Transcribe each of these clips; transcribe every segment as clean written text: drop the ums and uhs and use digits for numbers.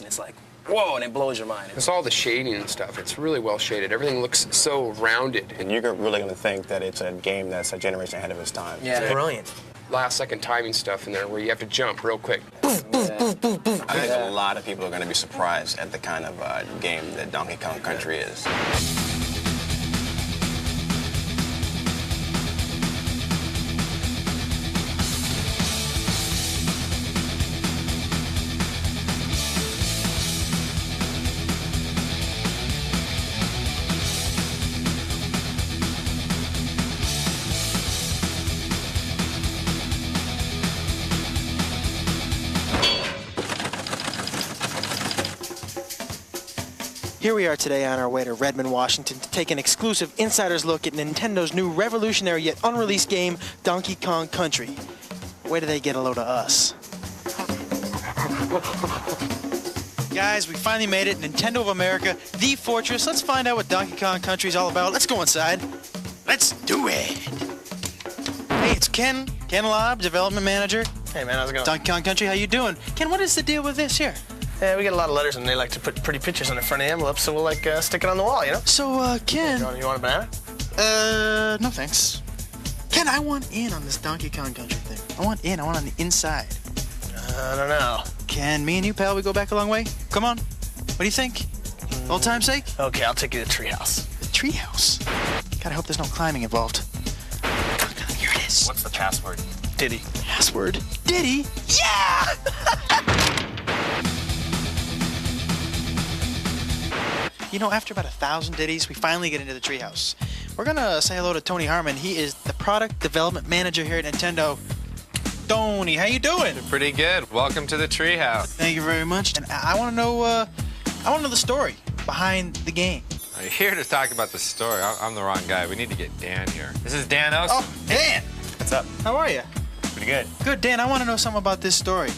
and it's like, whoa, and it blows your mind. It's all the shading and stuff. It's really well shaded. Everything looks so rounded. And you're really going to think that it's a game that's a generation ahead of its time. Yeah, it's brilliant. Last-second timing stuff in there where you have to jump real quick. I think a lot of people are going to be surprised at the kind of game that Donkey Kong Country is. Here we are today on our way to Redmond, Washington to take an exclusive insider's look at Nintendo's new revolutionary yet unreleased game, Donkey Kong Country. Where do they get a load of us? Guys, we finally made it. Nintendo of America, the fortress. Let's find out what Donkey Kong Country is all about. Let's go inside. Let's do it. Hey, it's Ken Lobb, development manager. Hey, man, how's it going? Donkey Kong Country, how you doing? Ken, what is the deal with this here? Yeah, we get a lot of letters, and they like to put pretty pictures on the front of the envelopes, so we'll, like, stick it on the wall, you know? So, Ken... You want a banana? No thanks. Ken, I want in on this Donkey Kong Country thing. I want on the inside. I don't know. Ken, me and you, pal, we go back a long way? Come on. What do you think? Old time's sake? Okay, I'll take you to the treehouse. The treehouse? God, I hope there's no climbing involved. Here it is. What's the password? Diddy. Password? Diddy? Yeah! You know, after about 1,000 ditties, we finally get into the treehouse. We're gonna say hello to Tony Harmon. He is the product development manager here at Nintendo. Tony, how you doing? Pretty good. Welcome to the treehouse. Thank you very much. And I want to know, the story behind the game. I'm here to talk about the story. I'm the wrong guy. We need to get Dan here. This is Dan Oaks. Oh, Dan! What's up? How are you? Pretty good. Good, Dan. I want to know something about this story.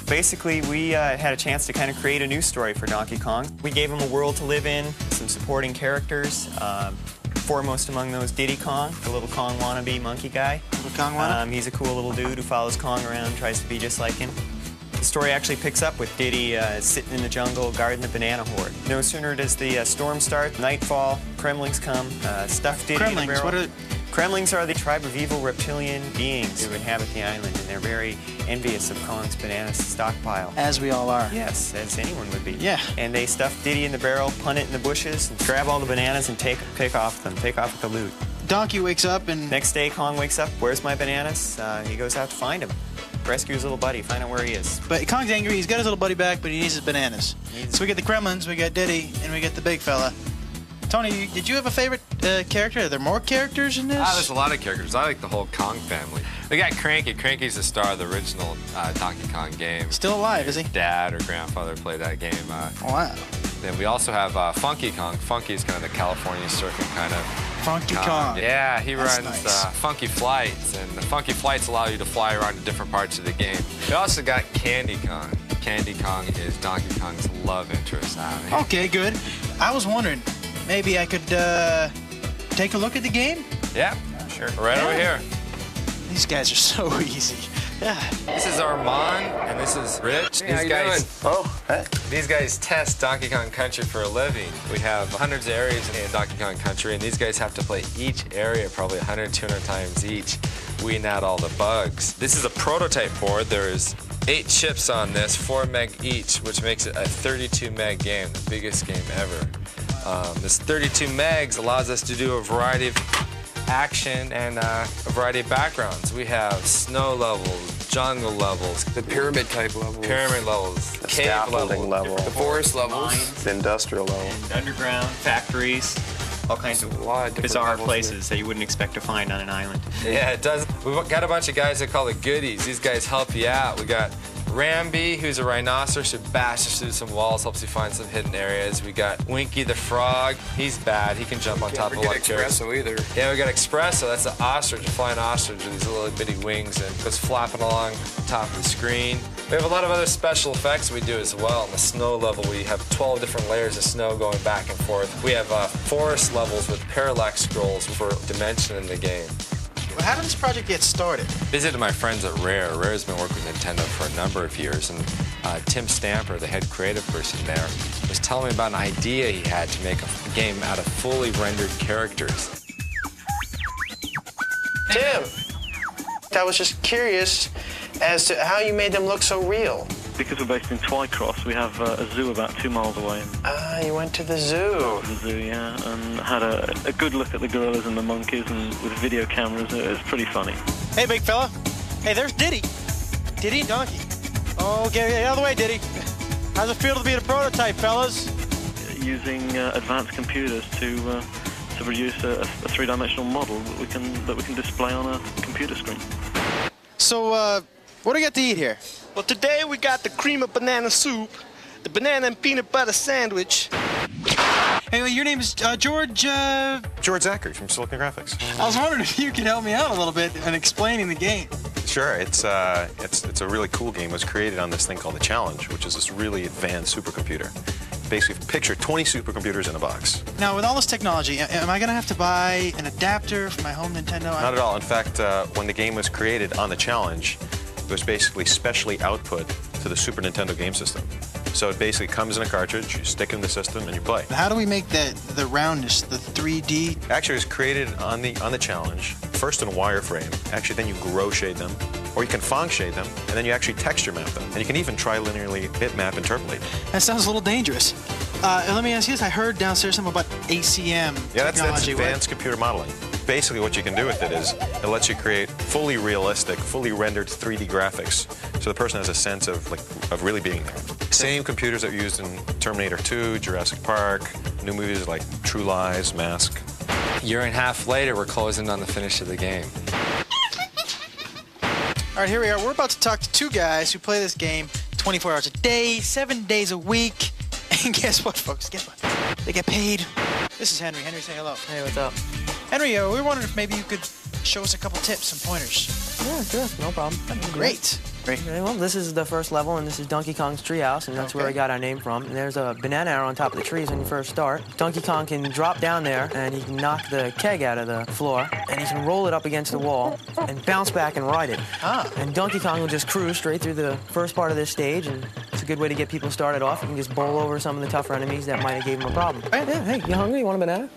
Basically, we had a chance to kind of create a new story for Donkey Kong. We gave him a world to live in, some supporting characters, foremost among those Diddy Kong, the little Kong wannabe monkey guy. Little Kong wannabe? He's a cool little dude who follows Kong around, tries to be just like him. The story actually picks up with Diddy sitting in the jungle guarding the banana horde. No sooner does the storm start, nightfall, Kremlings come, stuff Diddy in the barrel. What are... Kremlings are the tribe of evil reptilian beings who inhabit the island, and they're very envious of Kong's banana stockpile. As we all are. Yes, as anyone would be. Yeah. And they stuff Diddy in the barrel, punt it in the bushes, and grab all the bananas and take off with the loot. Donkey wakes up and... Next day, Kong wakes up, where's my bananas? He goes out to find him. Rescue his little buddy, find out where he is. But Kong's angry, he's got his little buddy back, but he needs his bananas. So we get the Kremlins, we got Diddy, and we get the big fella. Tony, did you have a favorite character? Are there more characters in this? There's a lot of characters. I like the whole Kong family. We got Cranky. Cranky's the star of the original Donkey Kong game. Still alive, is he? Dad or grandfather played that game. Wow. Then we also have Funky Kong. Funky's kind of the California circuit kind of. Funky Kong. Yeah, he That's runs nice. Funky Flights, and the Funky Flights allow you to fly around to different parts of the game. We also got Candy Kong. Candy Kong is Donkey Kong's love interest. Okay, good. I was wondering, maybe I could take a look at the game? Yeah, sure. Right over here. These guys are so easy. Yeah. This is Armand, and this is Rich. Hey, how you doing? Oh, hey. These guys test Donkey Kong Country for a living. We have hundreds of areas in Donkey Kong Country, and these guys have to play each area probably 100, 200 times each, weeding out all the bugs. This is a prototype board. There's 8 chips on this, 4 meg each, which makes it a 32 meg game, the biggest game ever. This 32 megs allows us to do a variety of action and a variety of backgrounds. We have snow levels, jungle levels, The pyramid type levels. pyramid levels, The cave scaffolding level. The forest levels. Mines, The industrial level. and underground factories, all kinds of A lot of different bizarre levels places that you wouldn't expect to find on an island. Yeah, it does. We've got a bunch of guys that call it goodies. These guys help you out. We got Ramby, who's a rhinoceros, who bashes through some walls, helps you find some hidden areas. We got Winky the frog. He's bad. He can jump on top of a lot of chairs. Espresso either. Yeah, we got Espresso. That's an ostrich, a flying ostrich with these little bitty wings, and goes flapping along the top of the screen. We have a lot of other special effects we do as well. On the snow level, we have 12 different layers of snow going back and forth. We have forest levels with parallax scrolls for dimension in the game. How did this project get started? Visited my friends at Rare. Rare's been working with Nintendo for a number of years, and Tim Stamper, the head creative person there, was telling me about an idea he had to make a game out of fully rendered characters. Tim, I was just curious as to how you made them look so real. Because we're based in Twycross, we have a zoo about 2 miles away. Ah, you went to the zoo. The zoo, yeah, and had a good look at the gorillas and the monkeys, and with video cameras, it was pretty funny. Hey, big fella. Hey, there's Diddy. Diddy and Donkey. Oh, get out of the way, Diddy. How's it feel to be the prototype, fellas? Using advanced computers to produce a three-dimensional model that we can display on a computer screen. So, what do we got to eat here? Well, today we got the cream of banana soup, the banana and peanut butter sandwich. Hey, your name is George, George Zachary from Silicon Graphics. I was wondering if you could help me out a little bit in explaining the game. Sure, it's a really cool game. It was created on this thing called the Challenge, which is this really advanced supercomputer. Basically, picture 20 supercomputers in a box. Now, with all this technology, am I going to have to buy an adapter for my home Nintendo? Not at all. In fact, when the game was created on the Challenge, it was basically specially output to the Super Nintendo game system. So it basically comes in a cartridge, you stick it in the system, and you play. How do we make the roundness, the 3D? Actually, it was created on the Challenge, first in wireframe. Actually, then you grow shade them, or you can Phong shade them, and then you actually texture map them. And you can even trilinearly bitmap interpolate. That sounds a little dangerous. Let me ask you this. I heard downstairs something about ACM Yeah, that's technology. advanced computer modeling. Basically, what you can do with it is it lets you create fully realistic, fully rendered 3D graphics, so the person has a sense of really being there. Same computers that were used in Terminator 2, Jurassic Park, new movies like True Lies, Mask. A year and a half later, we're closing on the finish of the game. All right, here we are. We're about to talk to two guys who play this game 24 hours a day, 7 days a week. And guess what, folks? Guess what? They get paid. This is Henry. Henry, say hello. Hey, what's up? Henry, we were wondering if maybe you could show us a couple tips and pointers. Yeah, sure, no problem. That'd be great. Okay, well, this is the first level, and this is Donkey Kong's treehouse, and that's where we got our name from. And there's a banana arrow on top of the trees when you first start. Donkey Kong can drop down there, and he can knock the keg out of the floor, and he can roll it up against the wall and bounce back and ride it. And Donkey Kong will just cruise straight through the first part of this stage, and it's a good way to get people started off. You can just bowl over some of the tougher enemies that might have gave him a problem. Right. Yeah, hey, you hungry? You want a banana?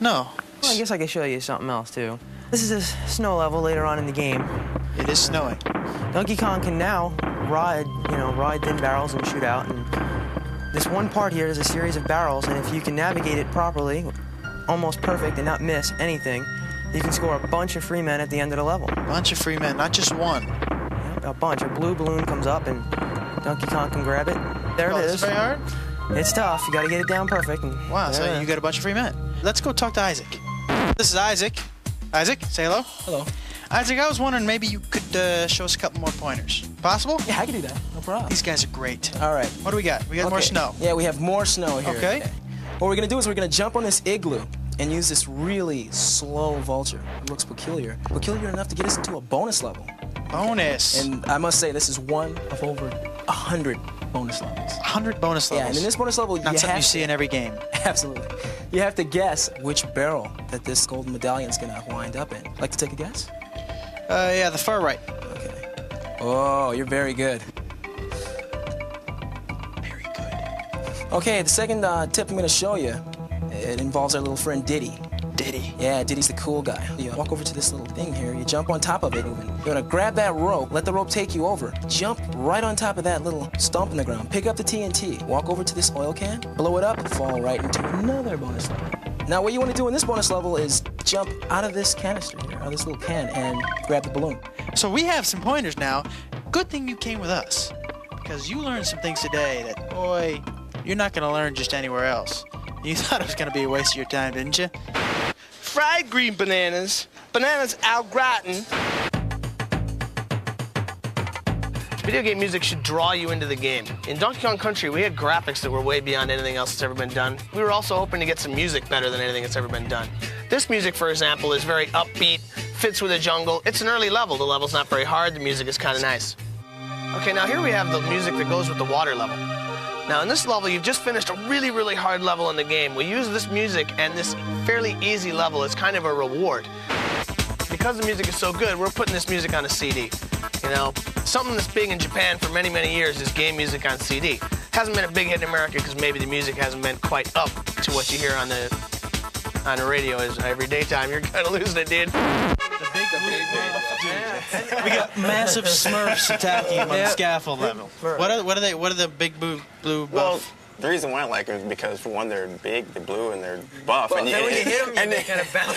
No. Well, I guess I could show you something else, too. This is a snow level later on in the game. It is snowing. Donkey Kong can now ride thin barrels and shoot out. And this one part here is a series of barrels, and if you can navigate it properly, almost perfect, and not miss anything, you can score a bunch of free men at the end of the level. A bunch of free men, not just one. Yep, a bunch. A blue balloon comes up, and Donkey Kong can grab it. There it is. It's very hard? It's tough. You got to get it down perfect. And Wow, so you got a bunch of free men. Let's go talk to Isaac. This is Isaac. Isaac, say hello. Hello. Isaac, I was wondering maybe you could show us a couple more pointers. Possible? Yeah, I can do that. No problem. These guys are great. All right. What do we got? We got more snow. Yeah, we have more snow here. Okay. What we're going to do is we're going to jump on this igloo and use this really slow vulture. It looks peculiar. Peculiar enough to get us into a bonus level. Bonus. And I must say, this is one of over 100 bonus levels. 100 bonus levels. Yeah, and in this bonus level, Not something you see in every game. Absolutely. You have to guess which barrel that this golden medallion is going to wind up in. Like to take a guess? Yeah, the far right. Okay. Oh, you're very good. Very good. Okay, the second tip I'm going to show you, it involves our little friend Diddy. Diddy. Yeah, Diddy's the cool guy. You walk over to this little thing here, you jump on top of it, and you're gonna grab that rope, let the rope take you over, jump right on top of that little stump in the ground, pick up the TNT, walk over to this oil can, blow it up, and fall right into another bonus level. Now, what you want to do in this bonus level is jump out of this canister here, out of this little can, and grab the balloon. So we have some pointers now. Good thing you came with us, because you learned some things today that, boy, you're not gonna learn just anywhere else. You thought it was gonna be a waste of your time, didn't you? Fried green bananas, bananas au gratin. Video game music should draw you into the game. In Donkey Kong Country, we had graphics that were way beyond anything else that's ever been done. We were also hoping to get some music better than anything that's ever been done. This music, for example, is very upbeat, fits with the jungle. It's an early level. The level's not very hard. The music is kind of nice. Okay, now here we have the music that goes with the water level. Now, in this level, you've just finished a really, really hard level in the game. We use this music and this fairly easy level as kind of a reward. because the music is so good, we're putting this music on a CD. You know, something that's big in Japan for many, many years is game music on CD. Hasn't been a big hit in America because maybe the music hasn't been quite up to what you hear on the radio. Is every daytime you're kind of losing it, dude. We got massive Smurfs attacking him on the scaffold level. What are the big blue buff? Well, the reason why I like them is because, for one, they're big, they're blue, and they're buff. Well, and then when you hit them, they kind of bounce.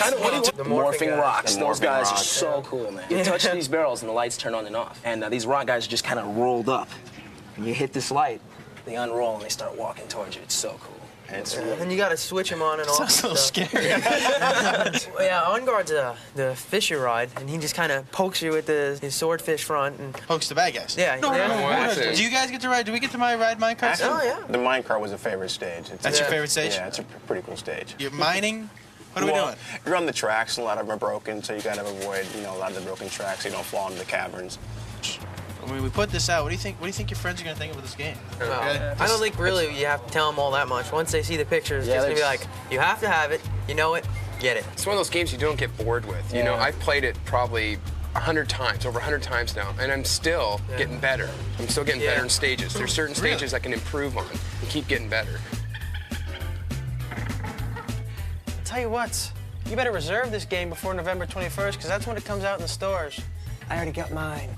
The morphing rocks. Those guys are so cool, man. You touch these barrels, and the lights turn on and off. And these rock guys are just kind of rolled up. When you hit this light, they unroll, and they start walking towards you. It's so cool. And you got to switch them on and off. Sounds a little scary. Yeah, On Guard's the fisher ride, and he just kind of pokes you with his swordfish front. And pokes the bad guys. Yeah. Do you guys get to ride? Do we get to ride minecart? Actually, the minecart was a favorite stage. That's your favorite stage? Yeah, it's a pretty cool stage. You're mining? What are we doing? You're on the tracks, and a lot of them are broken, so you got to avoid, a lot of the broken tracks so you don't fall into the caverns. When we put this out, what do you think your friends are going to think of this game? Well, I don't think really you have to tell them all that much. Once they see the pictures, it's just going to be like, you have to have it, you know it, get it. It's one of those games you don't get bored with. You know, I've played it probably 100 times, over 100 times now, and I'm still getting better. I'm still getting better in stages. There's certain stages I can improve on and keep getting better. I'll tell you what, you better reserve this game before November 21st, because that's when it comes out in the stores. I already got mine.